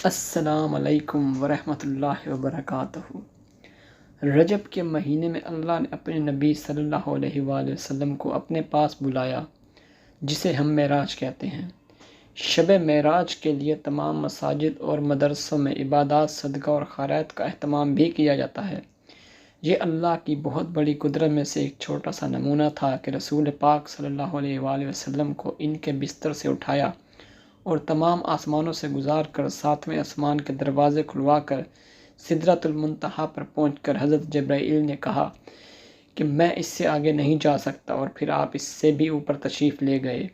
السلام علیکم ورحمۃ اللہ وبرکاتہ۔ رجب کے مہینے میں اللہ نے اپنے نبی صلی اللہ علیہ وآلہ وسلم کو اپنے پاس بلایا، جسے ہم معراج کہتے ہیں۔ شب معراج کے لیے تمام مساجد اور مدرسوں میں عبادات، صدقہ اور خیرات کا اہتمام بھی کیا جاتا ہے۔ یہ اللہ کی بہت بڑی قدرت میں سے ایک چھوٹا سا نمونہ تھا کہ رسول پاک صلی اللہ علیہ وآلہ وسلم کو ان کے بستر سے اٹھایا اور تمام آسمانوں سے گزار کر 7ویں آسمان کے دروازے کھلوا کر سدرۃ المنتہا پر پہنچ کر حضرت جبرائیل نے کہا کہ میں اس سے آگے نہیں جا سکتا، اور پھر آپ اس سے بھی اوپر تشریف لے گئے۔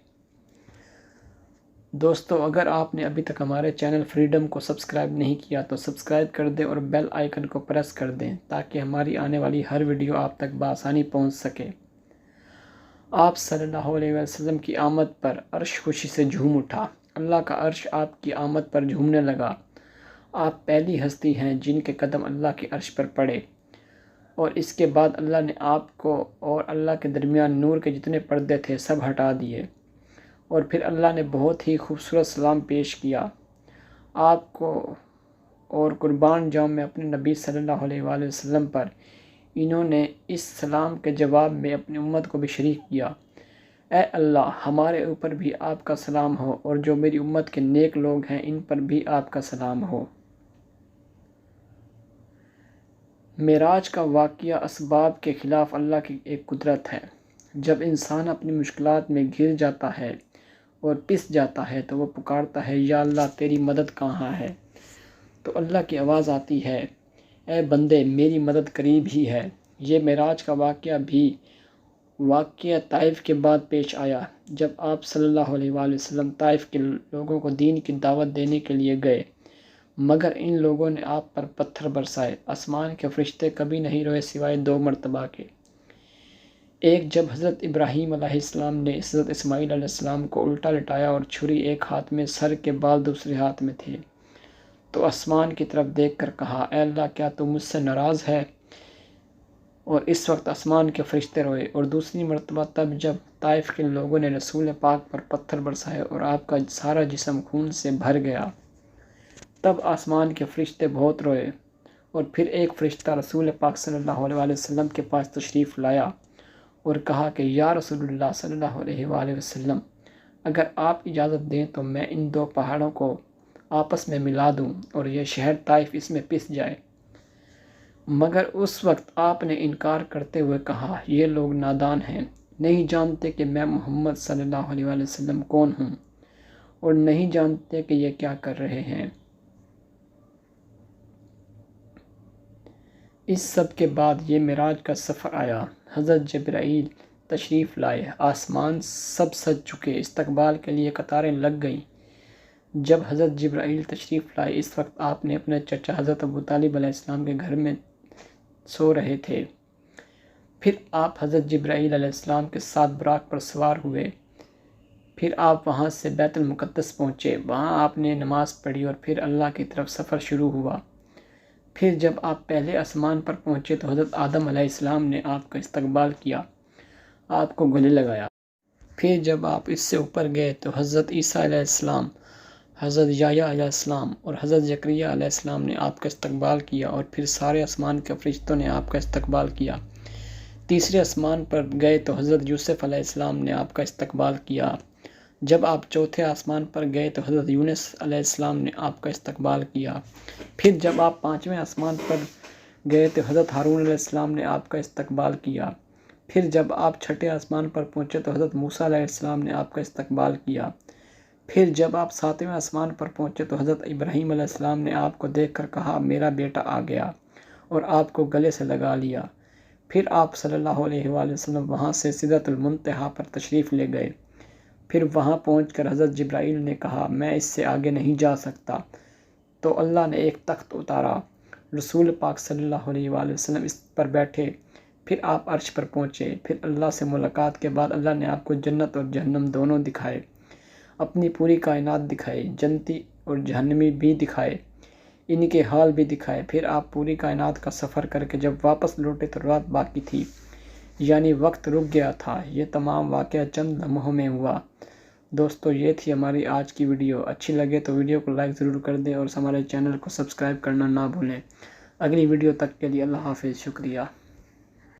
دوستو، اگر آپ نے ابھی تک ہمارے چینل فریڈم کو سبسکرائب نہیں کیا تو سبسکرائب کر دیں اور بیل آئیکن کو پریس کر دیں تاکہ ہماری آنے والی ہر ویڈیو آپ تک بآسانی پہنچ سکے۔ آپ صلی اللہ علیہ وسلم کی آمد پر عرش خوشی سے جھوم اٹھا۔ اللہ کا عرش آپ کی آمد پر جھومنے لگا۔ آپ پہلی ہستی ہیں جن کے قدم اللہ کے عرش پر پڑے، اور اس کے بعد اللہ نے آپ کو اور اللہ کے درمیان نور کے جتنے پردے تھے سب ہٹا دیے، اور پھر اللہ نے بہت ہی خوبصورت سلام پیش کیا آپ کو، اور قربان جاؤں میں اپنے نبی صلی اللہ علیہ وآلہ وسلم پر۔ انہوں نے اس سلام کے جواب میں اپنی امت کو بھی شریک کیا۔ اے اللہ، ہمارے اوپر بھی آپ کا سلام ہو، اور جو میری امت کے نیک لوگ ہیں ان پر بھی آپ کا سلام ہو۔ معراج کا واقعہ اسباب کے خلاف اللہ کی ایک قدرت ہے۔ جب انسان اپنی مشکلات میں گر جاتا ہے اور پس جاتا ہے تو وہ پکارتا ہے، یا اللہ تیری مدد کہاں ہے؟ تو اللہ کی آواز آتی ہے، اے بندے میری مدد قریب ہی ہے۔ یہ معراج کا واقعہ طائف کے بعد پیش آیا، جب آپ صلی اللہ علیہ وآلہ وسلم طائف کے لوگوں کو دین کی دعوت دینے کے لیے گئے، مگر ان لوگوں نے آپ پر پتھر برسائے۔ آسمان کے فرشتے کبھی نہیں روئے سوائے 2 مرتبہ کے۔ ایک جب حضرت ابراہیم علیہ السلام نے حضرت اسماعیل علیہ السلام کو الٹا لٹایا اور چھری ایک ہاتھ میں، سر کے بال دوسرے ہاتھ میں تھے، تو آسمان کی طرف دیکھ کر کہا، اے اللہ کیا تو مجھ سے ناراض ہے؟ اور اس وقت آسمان کے فرشتے روئے۔ اور دوسری مرتبہ تب جب طائف کے لوگوں نے رسول پاک پر پتھر برسائے اور آپ کا سارا جسم خون سے بھر گیا، تب آسمان کے فرشتے بہت روئے۔ اور پھر ایک فرشتہ رسول پاک صلی اللہ علیہ وسلم کے پاس تشریف لایا اور کہا کہ یا رسول اللہ صلی اللہ علیہ وآلہ وسلم، اگر آپ اجازت دیں تو میں ان 2 پہاڑوں کو آپس میں ملا دوں اور یہ شہر طائف اس میں پس جائے۔ مگر اس وقت آپ نے انکار کرتے ہوئے کہا، یہ لوگ نادان ہیں، نہیں جانتے کہ میں محمد صلی اللہ علیہ وآلہ وسلم کون ہوں، اور نہیں جانتے کہ یہ کیا کر رہے ہیں۔ اس سب کے بعد یہ معراج کا سفر آیا۔ حضرت جبرائیل تشریف لائے، آسمان سب سج چکے، استقبال کے لیے قطاریں لگ گئیں۔ جب حضرت جبرائیل تشریف لائے، اس وقت آپ نے اپنے چچا حضرت ابو طالب علیہ السلام کے گھر میں سو رہے تھے۔ پھر آپ حضرت جبرائیل علیہ السلام کے ساتھ براق پر سوار ہوئے۔ پھر آپ وہاں سے بیت المقدس پہنچے، وہاں آپ نے نماز پڑھی اور پھر اللہ کی طرف سفر شروع ہوا۔ پھر جب آپ پہلے آسمان پر پہنچے تو حضرت آدم علیہ السلام نے آپ کا استقبال کیا، آپ کو گلے لگایا۔ پھر جب آپ اس سے اوپر گئے تو حضرت عیسیٰ علیہ السلام، حضرت یحییٰ علیہ السلام اور حضرت زکریا علیہ السلام نے آپ کا استقبال کیا، اور پھر سارے آسمان کے فرشتوں نے آپ کا استقبال کیا۔ تیسرے آسمان پر گئے تو حضرت یوسف علیہ السلام نے آپ کا استقبال کیا۔ جب آپ چوتھے آسمان پر گئے تو حضرت یونس علیہ السلام نے آپ کا استقبال کیا۔ پھر جب آپ 5ویں آسمان پر گئے تو حضرت ہارون علیہ السلام نے آپ کا استقبال کیا۔ پھر جب آپ 6 آسمان پر پہنچے تو حضرت موسیٰ علیہ السلام نے آپ کا استقبال کیا۔ پھر جب آپ 7ویں آسمان پر پہنچے تو حضرت ابراہیم علیہ السلام نے آپ کو دیکھ کر کہا، میرا بیٹا آ گیا، اور آپ کو گلے سے لگا لیا۔ پھر آپ صلی اللہ علیہ وآلہ وسلم وہاں سے سدرۃ المنتہا پر تشریف لے گئے۔ پھر وہاں پہنچ کر حضرت جبرائیل نے کہا، میں اس سے آگے نہیں جا سکتا، تو اللہ نے ایک تخت اتارا، رسول پاک صلی اللہ علیہ وآلہ وسلم اس پر بیٹھے۔ پھر آپ عرش پر پہنچے۔ پھر اللہ سے ملاقات کے بعد اللہ نے آپ کو جنت اور جہنم دونوں دکھائے، اپنی پوری کائنات دکھائی، جنتی اور جہنمی بھی دکھائے، ان کے حال بھی دکھائے۔ پھر آپ پوری کائنات کا سفر کر کے جب واپس لوٹے تو رات باقی تھی، یعنی وقت رک گیا تھا۔ یہ تمام واقعہ چند لمحوں میں ہوا۔ دوستو یہ تھی ہماری آج کی ویڈیو. اچھی لگے تو ویڈیو کو لائک ضرور کر دیں اور ہمارے چینل کو سبسکرائب کرنا نہ بھولیں. اگلی ویڈیو تک کے لیے اللہ حافظ. شکریہ.